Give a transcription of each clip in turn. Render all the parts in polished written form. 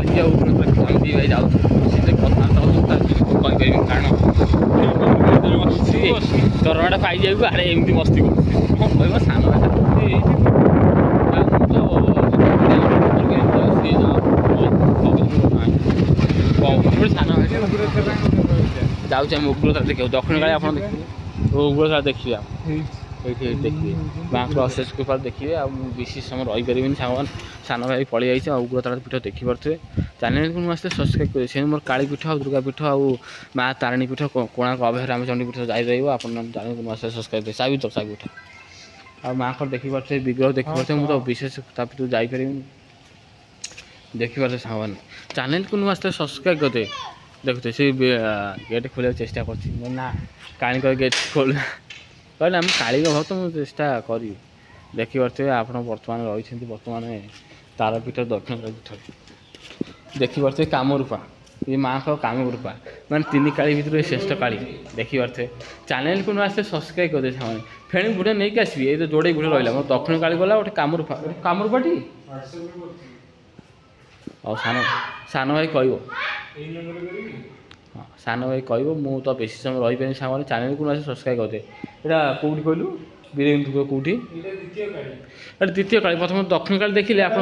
चली आमदी भाई जाऊँ से कथा कहीपर कारण दरमाटा पाई जाए आड़े एमती मस्ती कर कह सान सान जाऊँ उग्रतारा देखिए दक्षिण काली आप देखिए उग्रतारा देखिए ये देखिए माँ को अशेष कृपा देखिए विशेष समय रहीपर सांग सान भाई पलि जाइए उग्रतारा पीठ देखिपे चैनल को मस्त सब्सक्राइब करें से मोर काली पीठ दुर्गा पीठ और माँ तारिणी पीठ कोणार्क अभय चंडी पीठ जारी रहा चैनल को मस्त सब्सक्राइब करें साबित पीठ आ माँ को देखिपे विग्रह देखिपे मुझे विशेष पीठ जापर देखिपे सांग चैनल को मस्त सब्सक्राइब करते देखते से गेट खोल चेष्टा करना काणी गेट खोल कहले आम काली भक्त मुझे चेष्टा करी देखिपे आप बर्तमान रही बर्तमान तारापीठ दक्षिण पीठ देखिपे कामरूपा ये माँ का कामरूपा मैंने तीन काली भितर श्रेष्ठ काली देखिपे चैनल को आसते सब्सक्राइब करदे सामने फेणी भिडियो नहीं आसबि ये जोड़े भिडियो रहा मोर दक्षिण काली गला गोटे कामरूपाटी और सान भाई कह हाँ सान भाई कह मु तो बेसी समय रही पारे सामने चैनल को सब्सक्राइब करदे यहाँ कौटी कहलु वीरेन्द्र कौटी द्वितीय काली प्रथम दक्षिण काली देखिले आप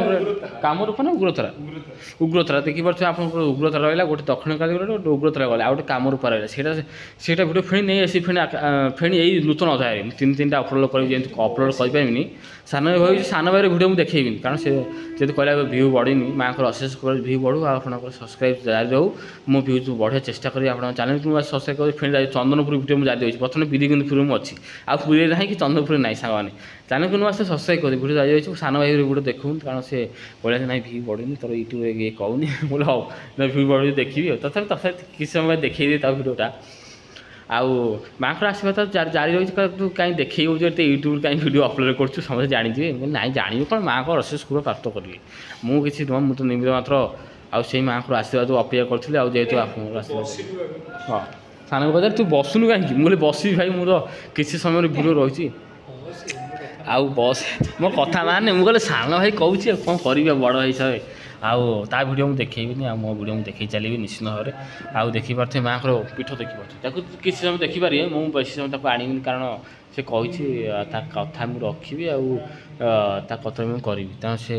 कामरूपा ना उग्रतारा देखिपे आप उग्रतारा रहा गोटे दक्षिण काली गोटे उग्रतारा गला गोटे कामरूपा रहा से भिडियो फेणी नहीं आसी फेणी यही नूतन अध्याय तीन तीन अपलोड कर अपलोड करपारि सान भाई सान भाई भिडियो मुझे देखी कारण से जब कहला भ्यू बढ़ी माँ को अशेष भ्यू बढ़ू आप सब्सक्राइब जारी रहू मो भ्यूज बढ़िया चेष्टा करी आप चैनल को सब्सक्राइब कर फेणी चंदनपुर भिडियो मुझे जारी बर्तमान बीरगंजपुर में अच्छी आ पूरी ना कि चंदनपुर ना सांग चैनल को आसते सब्सक्राइब कर भिडियो जारी रही सान भाई भिडियो देखूँ कारण से कहला ना भ्यू बढ़ुनी तर यूट्यूब ये कहूनी बोले हाँ भ्यू बढ़ू देखी तथा किसी समय देखी भिडियोटा आउ माँ को आसवा तो जारी रही तू कहीं देखे यूट्यूब कहीं भिडियो अपलोड कर समझे जानी ना जानी कौन माँ को अशेष कृपा प्राप्त करी मुझे नुह मुझे निमित मात्र आई माँ को आसवा जो अपेक्षा करी जेहेतु आप हाँ सान बजार तू बसुनु कहीं मुझे बसि भाई मुझे किसी समय भिडियो रही आउ बस मो कथा माने मुझे सान भाई कहूँ कौन कर बड़ हिसाब आउ ता भिडियो मुझे देखी आ मो भिडियो मुझे देखी चली निश्चित भाव में आउ देखिपे माँ को पीठ देखिपे किसी समय देखिपारे मुझे बेसी समय आनी कारण से कही कथा मुझे रखी कथा मुझे करी से